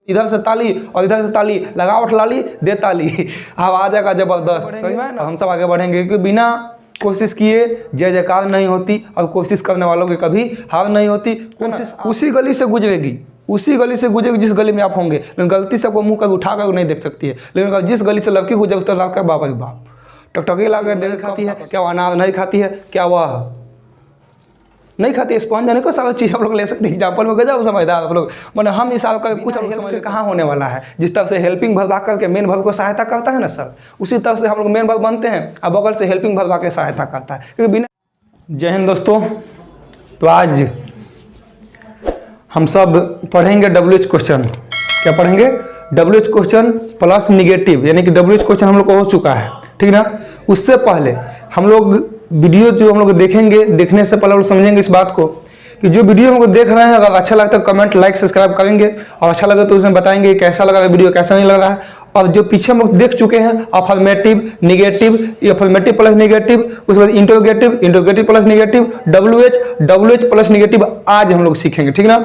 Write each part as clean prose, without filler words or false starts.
इधर से ताली और इधर से ताली, लगाओ लाली दे ताली, अब आ जाएगा जबरदस्त। समझ में ना, हम सब आगे बढ़ेंगे क्योंकि बिना कोशिश किए जय जयकार नहीं होती और कोशिश करने वालों की कभी हार नहीं होती। कोशिश उसी गली से गुजरेगी, उसी गली से गुजरेगी जिस गली में आप होंगे, लेकिन गलती से आपको मुंह कभी उठा कर नहीं देख सकती है। लेकिन अगर जिस गली से लड़की गुजरे उस तरह का बाप रे बाप टकटकी ला कर देख खाती है, क्या वह अनार नहीं खाती है, क्या वह नहीं खाती स्पॉन्ज जाने को सारा चीज़ हम लोग ले सकते हैं। एग्जाम्पल में गजब समझदार आप लोग, मैंने हम इस साल का कुछ हम समझ कहाँ होने वाला है। जिस तरह से हेल्पिंग भरवा करके मेन भर को सहायता करता है ना सर, उसी तरह से हम लोग मेन भर बनते हैं और बगल से हेल्पिंग भरवा के सहायता करता है, क्योंकि बिना। जय हिंद दोस्तों, तो आज हम सब पढ़ेंगे WH क्वेश्चन। क्या पढ़ेंगे? WH क्वेश्चन प्लस निगेटिव, यानी कि WH क्वेश्चन हम लोग को हो चुका है, ठीक ना। उससे पहले हम लोग वीडियो जो हम लोग देखेंगे, देखने से पहले हम लोग समझेंगे इस बात को कि जो वीडियो हम लोग देख रहे हैं, अगर अच्छा लगता है कमेंट लाइक सब्सक्राइब करेंगे, और अच्छा लगे तो उसमें बताएंगे कैसा लगा वीडियो, कैसा नहीं लग रहा है। और जो पीछे हम लोग देख चुके हैं affirmative, negative, affirmative plus negative, उसके बाद interrogative, interrogative plus negative, WH plus negative, आज हम लोग सीखेंगे, ठीक ना।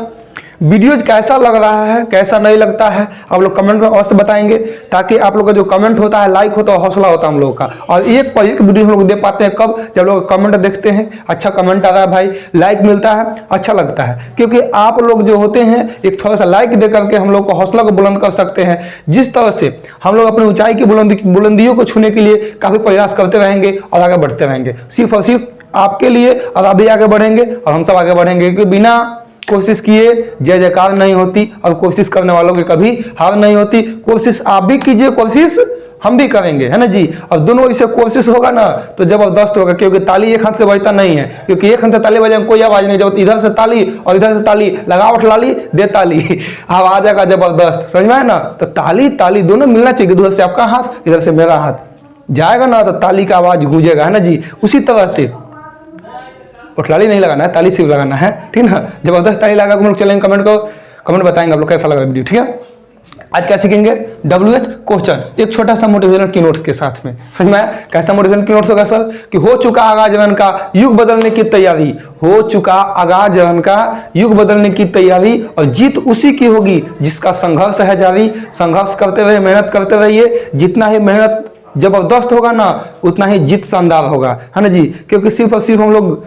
वीडियो कैसा लग रहा है, कैसा नहीं लगता है, आप लोग कमेंट में अवश्य बताएंगे, ताकि आप लोग का जो कमेंट होता है, लाइक होता है, हौसला होता है हम लोग का। और एक पर एक वीडियो हम लोग दे पाते हैं कब? जब लोग कमेंट देखते हैं, अच्छा कमेंट आ रहा है भाई, लाइक मिलता है, अच्छा लगता है। क्योंकि आप लोग जो होते हैं एक थोड़ा सा लाइक दे करके हम लोग को हौसला को बुलंद कर सकते हैं। जिस तरह से हम लोग अपनी ऊंचाई की बुलंदियों को छूने के लिए काफ़ी प्रयास करते रहेंगे और आगे बढ़ते रहेंगे, सिर्फ और सिर्फ आपके लिए। और आप भी आगे बढ़ेंगे और हम सब आगे बढ़ेंगे, क्योंकि बिना कोशिश किए जय जयकार नहीं होती और कोशिश करने वालों की कभी हार नहीं होती। कोशिश आप भी कीजिए, कोशिश हम भी करेंगे, है ना जी। और दोनों इससे कोशिश होगा ना तो जबरदस्त होगा, क्योंकि ताली एक हाथ से बजता नहीं है, क्योंकि एक हाथ से ताली बजाने कोई आवाज नहीं, जब इधर से ताली और इधर से ताली, लगाओ लाली दे ताली, अब आ जाएगा जबरदस्त। समझ में है ना। तो ताली ताली दोनों मिलना चाहिए, इधर से आपका हाथ इधर से मेरा हाथ जाएगा ना तो ताली का आवाज गूंजेगा, है ना जी। उसी तरह से उठलाली नहीं लगाना है, ताली सिर्फ लगाना है, ठीक ना। जबरदस्त ताली लगा हम लोग चलेंगे, कमेंट बताएंगे आप लोग कैसा लगा वीडियो, ठीक है। आज क्या सीखेंगे? WH क्वेश्चन, एक छोटा सा मोटिवेशनल की नोट्स के साथ में। समझ में आया? कैसा मोटिवेशनल की नोट्स होगा सर? कि हो चुका आगाज रन का युग बदलने की तैयारी, हो चुका आगाज रन का युग बदलने की तैयारी, और जीत उसी की होगी जिसका संघर्ष है जारी। संघर्ष करते रहिए, मेहनत करते रहिए, जितना ही मेहनत जबरदस्त होगा ना उतना ही जीत शानदार होगा, है ना जी। क्योंकि सिर्फ और सिर्फ हम लोग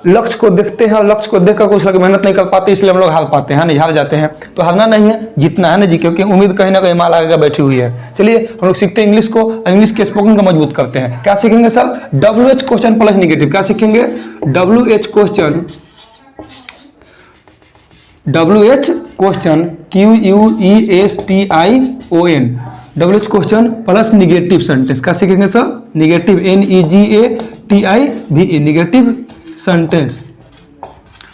लक्ष्य को देखते हैं और लक्ष्य को देखकर कुछ लोग मेहनत नहीं कर पाते, इसलिए हम लोग हार पाते हैं, नहीं हार जाते हैं। तो हारना नहीं है, जीतना है ना जी, क्योंकि उम्मीद कहीं ना कहीं माल आगे बैठी हुई है। चलिए हम लोग सीखते हैं इंग्लिश को, इंग्लिश के स्पोकन को मजबूत करते हैं। क्या सीखेंगे sir? WH question plus negative. क्या सीखेंगे? WH question, QUESTION, WH question plus negative sentence. क्या सीखेंगे sir? Negative, NEGATIVE, negative sentence.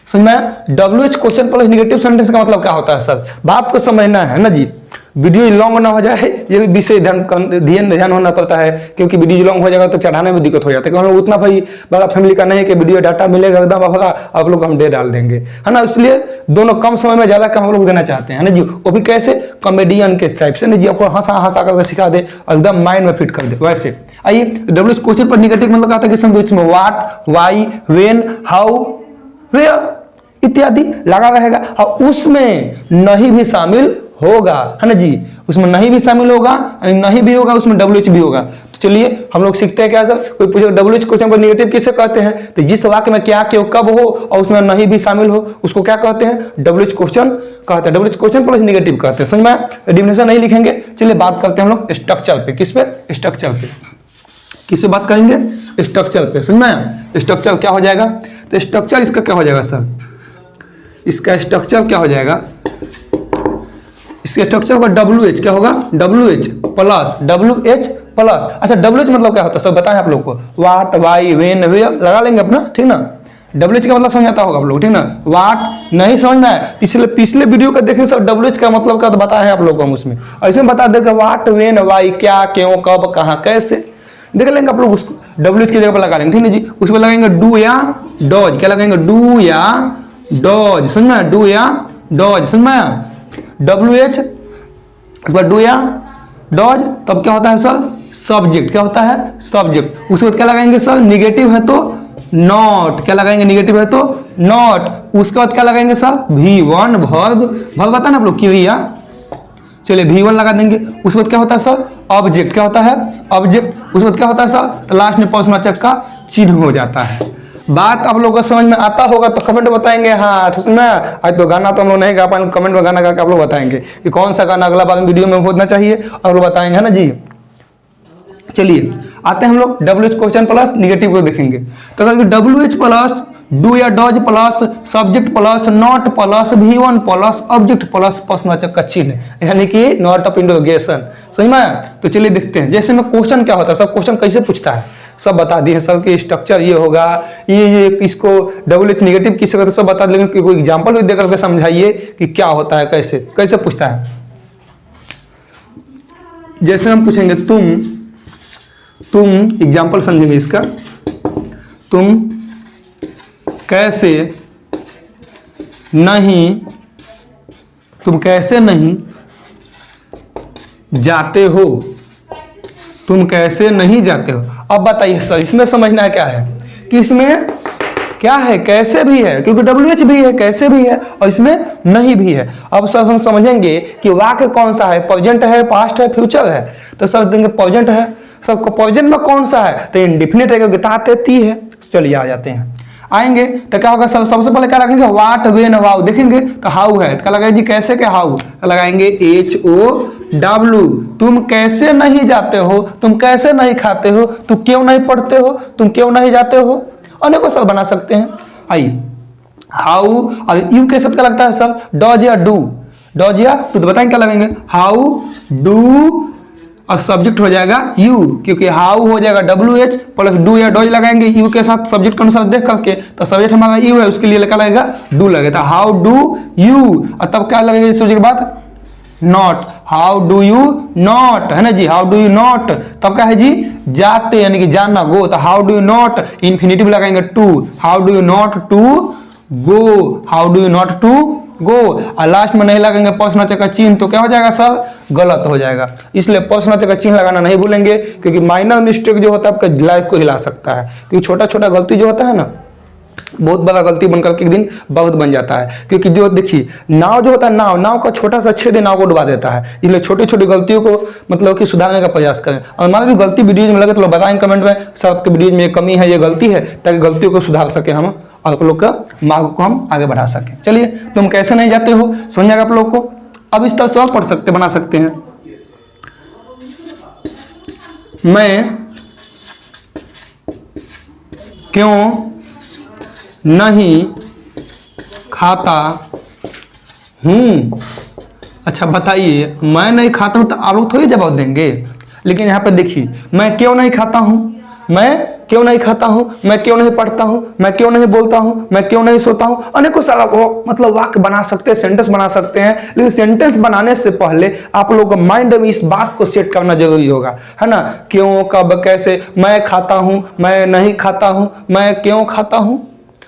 समझ में? WH question plus negative sentence का मतलब क्या होता है सर? बात को समझना है ना जी। वीडियो लॉन्ग ना हो जाए, ये भी विषय ध्यान होना पड़ता है, क्योंकि वीडियो लॉन्ग हो जाएगा तो चढ़ाने में दिक्कत हो जाता है। क्योंकि हम लोग उतना भाई बड़ा फैमिली का नहीं है कि वीडियो डाटा मिलेगा एकदम अफरा आप लोग हम दे डाल देंगे, है ना। इसलिए दोनों कम समय में ज्यादा काम हम लोग देना चाहते हैं ना जी। वो भी कैसे? कॉमेडियन के टाइप से ना जी, आपको हंसा करके सिखा दे और एकदम माइंड में फिट कर दे वैसे। आइए WH क्वेश्चन पर निगेटिव मतलब आता है कि इसमें what, why, when, how, where इत्यादि लगा रहेगा, और उसमें नहीं भी शामिल होगा, है ना जी। उसमें नहीं भी शामिल होगा, नहीं भी होगा, उसमें WH भी होगा। तो चलिए हम लोग सीखते हैं क्या सर। कोई पूछेगा WH क्वेश्चन पर निगेटिव किसे कहते हैं, तो जिस वाक्य में क्या क्यों कब हो और उसमें नहीं भी शामिल हो उसको क्या कहते हैं? WH क्वेश्चन कहते हैं। WH क्वेश्चन प्लस निगेटिव कहते हैं। समझ में? डिफिनेशन नहीं लिखेंगे। चलिए बात करते हैं हम लोग स्ट्रक्चर पे। किस पे? स्ट्रक्चर पे। किससे बात करेंगे? स्ट्रक्चर पे। समझ में? स्ट्रक्चर क्या हो जाएगा? तो स्ट्रक्चर इसका क्या हो जाएगा सर? इसका स्ट्रक्चर क्या हो जाएगा? इसका स्ट्रक्चर होगा WH। क्या होगा? WH plus. अच्छा WH मतलब क्या होता है सब बताएं आप लोग को? व्हाट, व्हाई, व्हेन, वेयर लगा लेंगे अपना, ठीक ना। WH का मतलब समझाता होगा आप लोग, ठीक ना। व्हाट नहीं समझ में आया, पिछले वीडियो का देखें सब WH का मतलब क्या तो बताया है आप लोग को हम उसमें। ऐसे में बता देगा व्हाट, व्हेन, व्हाई, क्या, क्यों, कब, कहाँ, कैसे देख लेंगे आप लोग। उसको WH की जगह पर लगा लेंगे, ठीक है जी। उसमें लगाएंगे डू या डॉज। क्या लगाएंगे? डू या डॉज। समझ में? डू या डॉज। समझ में? WH इस बार डू या डॉज, तब क्या होता है सर? सब्जेक्ट। क्या होता है? सब्जेक्ट। उसके बाद क्या लगाएंगे सर? निगेटिव है तो नॉट। क्या लगाएंगे? निगेटिव है तो नॉट। उसके बाद क्या लगाएंगे सर? V1 verb. वर्ब बता ना आप लोग, क्रिया, चलिए V1 लगा देंगे। उसके बाद क्या होता है सर, ऑब्जेक्ट। क्या होता है, ऑब्जेक्ट। उसके बाद क्या होता है सर, तो लास्ट में प्रश्नवाचक का चिन्ह हो जाता है। बात आप लोगों को समझ में आता होगा तो कमेंट में बताएंगे। हाँ सुनना, आज तो गाना तो हम लोग नहीं गा पाएंगे, कमेंट में गाना गा के आप लोग बताएंगे कि कौन सा गाना अगला बार वीडियो में होना चाहिए, आप लोग बताएंगे, है ना जी। चलिए आते हैं हम लोग WH क्वेश्चन प्लस निगेटिव को देखेंगे। तो WH प्लस डू या does plus subject plus not plus V1 plus object plus प्रश्नवाचक का चिन्ह, यानी कि नॉट ऑफ इंटरोगेशन। सही में। तो चलिए देखते हैं जैसे में क्वेश्चन क्या होता है, सब क्वेश्चन कैसे पूछता है सब बता दिए सर कि स्ट्रक्चर ये होगा, ये इसको WH निगेटिव किससे करते सब बता, लेकिन कोई एग्जाम्पल भी देकर के समझाइए कि क्या होता है, कैसे कैसे पूछता है। जैसे हम पूछेंगे तुम एग्जाम्पल समझेंगे इसका, तुम कैसे नहीं जाते हो, तुम कैसे नहीं जाते हो। अब बताइए सर इसमें समझना है क्या है कि इसमें क्या है, कैसे भी है, क्योंकि WH भी है, कैसे भी है, और इसमें नहीं भी है। अब सर हम समझेंगे कि वाक्य कौन सा है, प्रेजेंट है, पास्ट है, फ्यूचर है। तो सर देंगे प्रेजेंट है, सबको प्रेजेंट में कौन सा है, तो इंडिफिनिट है क्योंकि ताती है। चलिए आ जाते हैं, आएंगे तो क्या होगा सर, सबसे पहले क्या रखेंगे, व्हाट वेन हाउ। देखेंगे तो हाउ है, तो क्या लगाएंगे जी, कैसे के हाउ, तो लगाएंगे HOW। तुम कैसे नहीं जाते हो, तुम कैसे नहीं खाते हो, तुम क्यों नहीं पढ़ते हो, तुम क्यों नहीं जाते हो, अनेकों सर बना सकते हैं। आइए हाउ और यू के साथ क्या लगता है सर, डॉज या डू, डॉज या डू। तो बताएंगे क्या लगेंगे, हाउ डू और सब्जेक्ट हो जाएगा यू, क्योंकि हाउ हो जाएगा WH प्लस डू या डॉज लगाएंगे यू के साथ सब्जेक्ट के अनुसार देख करके, तो सब्जेक्ट हमारा यू है, उसके लिए क्या लगेगा, डू लगेगा। हाउ डू यू, और तब क्या लगेगा सब्जेक्ट के बाद not, how do you not, है ना जी, हाउ डू यू नॉट। तब क्या है जी, जाते यानी कि जाना, गो, तो how do you not infinitive लगाएंगे to, how do you not to go, how do you not to go. और लास्ट में नहीं लगेंगे प्रश्नवाचक का चिन्ह, तो क्या हो जाएगा सर, गलत हो जाएगा। इसलिए प्रश्नवाचक का चिन्ह लगाना नहीं भूलेंगे, क्योंकि माइनर मिस्टेक जो होता है आपके लाइफ को हिला सकता है, क्योंकि छोटा छोटा गलती जो होता है ना, बहुत बड़ा गलती बनकर के एक दिन बहुत बन जाता है। क्योंकि जो देखिए नाव जो होता है, नाव का छोटा सा छेद नाव को डुबा देता है। इसलिए छोटी छोटी गलतियों को मतलब कि सुधारने का प्रयास करें। और हमारा भी गलती वीडियो में लगे तो बताएं कमेंट में, सर आपके वीडियो में ये कमी है, ये गलती है, ताकि गलतियों को सुधार सके हम, और आप लोग का मार्ग को हम आगे बढ़ा सकें। चलिए तुम कैसे नहीं जाते हो, समझ आएगा आप लोग को। अब इस तरह से और पढ़ सकते, बना सकते हैं, मैं क्यों नहीं खाता हूं। अच्छा बताइए, मैं नहीं खाता हूं तो आप लोग थोड़ी जवाब देंगे, लेकिन यहां पर देखिए, मैं क्यों नहीं खाता हूं, मैं क्यों नहीं खाता हूं, मैं क्यों नहीं पढ़ता हूं, मैं क्यों नहीं बोलता हूं, मैं क्यों नहीं सोता हूं, अनेकों सारा मतलब वाक्य बना सकते हैं, सेंटेंस बना सकते हैं। लेकिन सेंटेंस बनाने से पहले आप लोगों का माइंड में इस बात को सेट करना जरूरी होगा, है ना। क्यों, कब, कैसे, मैं खाता हूं, मैं नहीं खाता हूं, मैं क्यों खाता हूं,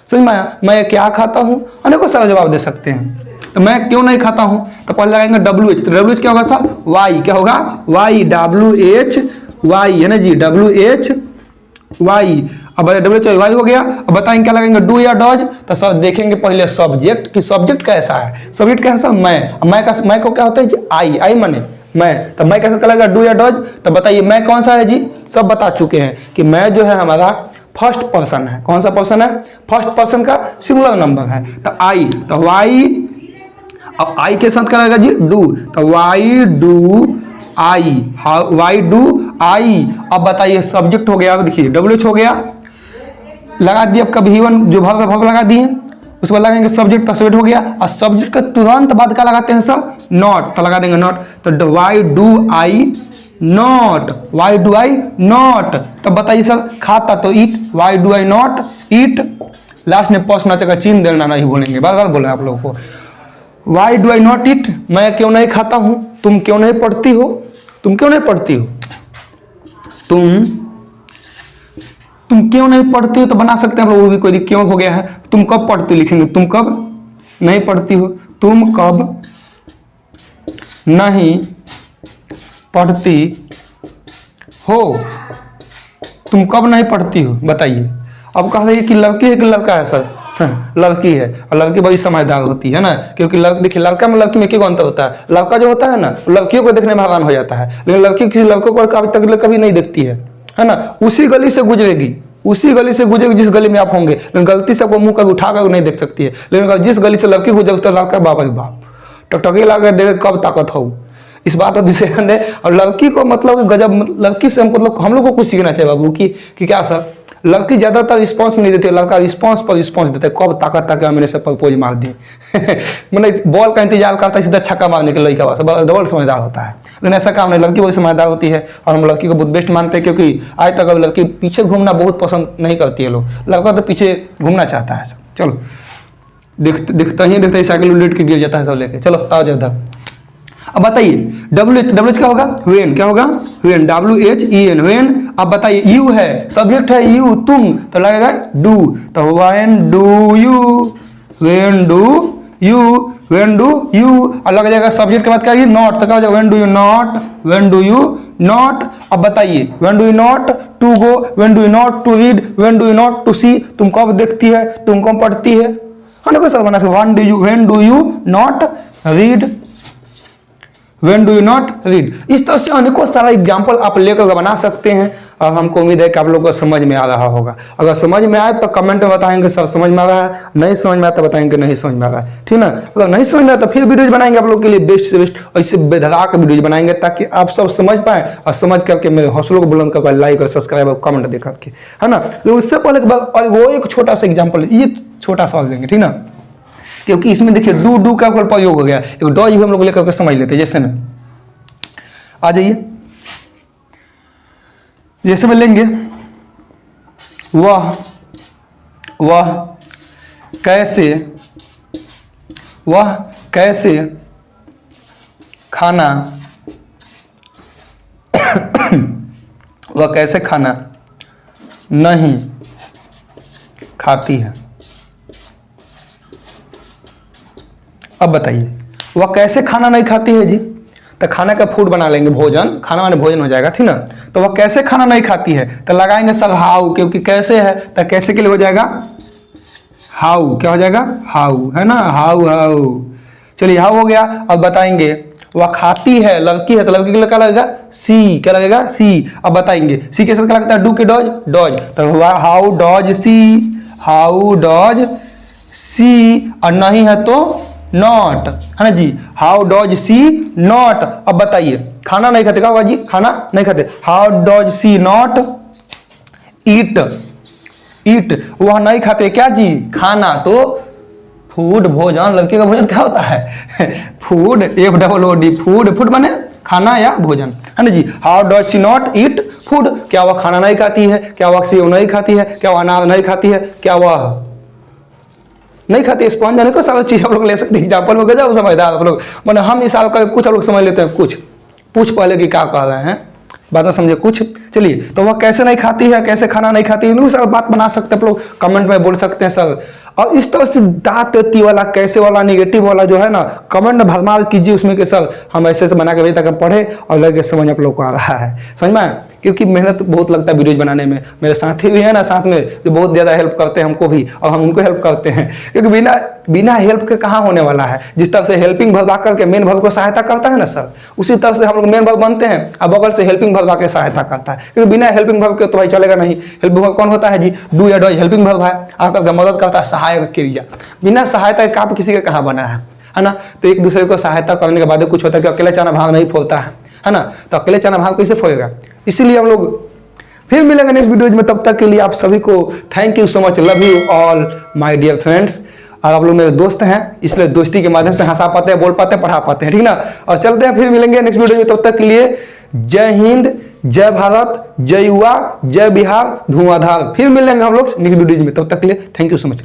समझ में आया, मैं क्या खाता हूं, अनेकों सारा जवाब दे सकते हैं। तो मैं क्यों नहीं खाता हूं, तो पहले लगाएंगे WH। तो WH क्या होगा सर, वाई, क्या होगा, वाई, WH वाई, है ना जी, WH वाई। अब WH वाई हो गया। अब बताएंगे क्या लगेंगे, डू या डॉज। तो सर देखेंगे पहले सब्जेक्ट कि सब्जेक्ट कैसा है, सब्जेक्ट कैसा, मैं को क्या होता है जी, आई माने मैं, तो मैं कैसा क्या लगेगा, डू या डॉज। तो बताइए मैं कौन सा है जी, सब बता चुके हैं कि मैं जो है हमारा फर्स्ट पर्सन है। कौन सा पर्सन है, फर्स्ट पर्सन का सिंगुलर नंबर है। तो आई, तो वाई, अब आई के साथ क्या लगेगा जी, डू, तो why do I, Y do आई। अब बताइए सब्जेक्ट हो गया, अब देखिए WH हो गया, लगा दिए आपका V1 जो भाव लगा दिए, उसके बाद लगाएंगे सब्जेक्ट का, सब्जेक्ट हो गया। और सब्जेक्ट का तुरंत बाद क्या लगाते हैं सर, नॉट, तो लगा देंगे नॉट। तो why do I not, why do I not. तब बताइए सर खाता तो eat, why do I not eat. Last में प्रश्नवाचक का चिन्ह देना नहीं भूलेंगे, बार बार बोला आप लोगों को, वाई डू आई नॉट ईट, मैं क्यों नहीं खाता हूं, तुम क्यों नहीं पढ़ती हो, तुम क्यों नहीं पढ़ती हो, तुम क्यों नहीं पढ़ती हो। तो बना सकते हैं हम लोग, भी कोई क्यों हो गया है, तुम कब पढ़ती हो, लिखेंगे तुम कब नहीं पढ़ती हो, तुम कब नहीं पढ़ती हो, तुम कब नहीं पढ़ती हो, बताइए। अब कहा कि लड़की है कि लड़का है सर, लड़की है, और लड़की बड़ी समझदार होती है ना, क्योंकि देखिए लड़का में लड़की में क्या अंतर होता है, लड़का जो होता है ना लड़कियों को देखने में हैरान हो जाता है, लेकिन लड़की किसी लड़कों को कभी नहीं देखती है ना। उसी गली से गुजरेगी जिस गली में आप होंगे, लेकिन गलती से आपको मुंह कभी उठाकर नहीं देख सकती है, लेकिन जिस गली से लड़की गुजरे उसका लड़का बाबा ही बाप टकटकी लगा देखे कब ताकत हो, इस बात पर विशेषण है। और लड़की को मतलब गजब, लड़की से मतलब हम लोग को कुछ सीखना चाहिए बाबू कि क्या सर, लड़की ज्यादातर रिस्पॉन्स नहीं देती है, लड़का रिस्पॉन्स पर रिस्पॉन्स देता है, कब ताकत ताकि मेरे से प्रपोज मार दी मतलब बॉल का इंतजार करता है सीधा छक्का मारने के लड़का बस डबल समझदार होता है, लेकिन ऐसा काम नहीं, लड़की बहुत समझदार होती है और हम लड़की को बहुत बेस्ट मानते हैं, क्योंकि आज तक अब लड़की पीछे घूमना बहुत पसंद नहीं करती है लोग, लड़का तो पीछे घूमना चाहता है सब। चलो दिखता ही साइकिल उलट के गिर जाता है सब लेके। चलो आओ जाओ, अब बताइए WH क्या होगा, वेन, क्या होगा वेन, WHEN वेन। अब बताइए यू है, सब्जेक्ट है यू, तुम, तो लगेगा डू, तो when do you, when do you, when do you, और लग जाएगा सब्जेक्ट के बाद क्या है नॉट, तो क्या हो जाएगा when do you not, when do you not. अब बताइए when do you not to go, when do you not to read, when do you not to see, तुम कब देखती है, तुम कब पढ़ती है ना, कोई सब बना सकते, when do you not read, When do you not read। इस तरह से अनेकों सारा एग्जाम्पल आप लेकर बना सकते हैं, और हमको उम्मीद है कि आप लोगों को समझ में आ रहा होगा। अगर समझ में आए तो कमेंट में बताएंगे सर समझ में आ रहा है, नहीं समझ में आया तो बताएंगे नहीं समझ में आ रहा है, ठीक ना। अगर नहीं समझ में आया तो फिर वीडियोज बनाएंगे आप लोग के लिए बेस्ट से बेस्ट, और इससे बेधड़ाक वीडियोज बनाएंगे ताकि आप सब समझ पाए, और समझ करके मेरे हौसलों को बुलंद कर पाए, लाइक और सब्सक्राइब और कमेंट दे करके, है ना। तो उससे पहले वो एक छोटा सा एग्जाम्पल, ये छोटा सा देंगे, ठीक ना, क्योंकि इसमें देखिए डू का प्रयोग हो गया, एक डॉज भी हम लोग लेकर समझ लेते हैं। जैसे में आ जाइए, जैसे में लेंगे वह कैसे खाना वह कैसे खाना नहीं खाती है। अब बताइए वह कैसे खाना नहीं खाती है जी, तो खाना का फूड बना लेंगे, भोजन, खाना माने भोजन हो जाएगा, ठीक ना। तो वह कैसे खाना नहीं खाती है, तो लगाएंगे सर हाउ, क्योंकि कैसे है तो कैसे के लिए हो जाएगा हाउ, क्या हो जाएगा हाउ, है ना, हाउ। चलिए हाउ हो गया। अब बताएंगे वह खाती है, लड़की है, तो लड़की के लिए क्या लगेगा सी, क्या लगेगा सी। अब बताएंगे सी के साथ क्या लगता है डू के डॉज, तो हुआ हाउ डॉज सी, और नहीं है तो नॉट, है ना जी, हाउ डॉज सी नॉट। अब बताइए खाना नहीं खाते, क्या होगा जी, खाना नहीं खाते, how does she not eat, वह नहीं खाते क्या जी, खाना, तो फूड, भोजन, लड़के का भोजन क्या होता है फूड, FOOD, फूड माने खाना या भोजन, है ना जी। How does she not eat food, क्या वह खाना नहीं खाती है, क्या वह सेव नहीं खाती है, क्या वह अनार नहीं खाती है, क्या वह नहीं खाते स्पॉन्ज, जाने को सारी चीज आप लोग ले सकते हैं एग्जाम्पल में, गजब समझदार आप लोग, मैंने हम इस साल का कुछ आप लोग समझ लेते हैं, कुछ पूछ पहले कि क्या कह रहे हैं, बात समझे कुछ। चलिए तो वह कैसे नहीं खाती है, कैसे खाना नहीं खाती है, सब बात बना सकते हैं आप लोग, कमेंट में बोल सकते हैं सर। और इस तरह से दांत ती वाला, कैसे वाला, निगेटिव वाला जो है ना, कमेंट में भरमार कीजिए उसमें कि सर हम ऐसे बना के अभी तक पढ़े और लगे समझ आप लोग को आ रहा है, समझ में, क्योंकि मेहनत बहुत लगता है वीडियोज बनाने में। मेरे साथी भी है ना साथ में जो बहुत ज़्यादा हेल्प करते हैं हमको भी, और हम उनको हेल्प करते हैं, क्योंकि बिना हेल्प के कहाँ होने वाला है। जिस तरह से हेल्पिंग भरवा करके मेन वर्ब को सहायता करता है ना सर, उसी तरह से हम लोग मेन वर्ब बनते हैं, अब बगल से हेल्पिंग भरवा के सहायता करता है, क्योंकि बिना हेल्पिंग वर्ब के तो भाई चलेगा नहीं। हेल्पिंग वर्ब कौन होता है जी, डू या डॉज हेल्पिंग वर्ब है, आपका मदद करता है, सहायक क्रिया, बिना सहायता के काम किसी का कहाँ बना है ना। तो एक दूसरे को सहायता करने के बाद कुछ होता है कि अकेले चना भाग नहीं फोड़ता है ना, तो अकेले चना भाग कैसे फोड़ेगा। इसीलिए हम लोग फिर मिलेंगे नेक्स्ट वीडियोज में, तब तक के लिए आप सभी को thank you so much, love you all my dear friends. और आप लोग मेरे दोस्त हैं, इसलिए दोस्ती के माध्यम से हंसा पाते हैं, बोल पाते हैं, पढ़ा पाते हैं, ठीक ना। और चलते हैं, फिर मिलेंगे नेक्स्ट वीडियो में, तब तक के लिए जय हिंद, जय भारत, जय युवा, जय बिहार, धुआंधार। फिर मिलेंगे हम लोग नेक्स्ट वीडियो में, तब तक के लिए थैंक यू सो मच।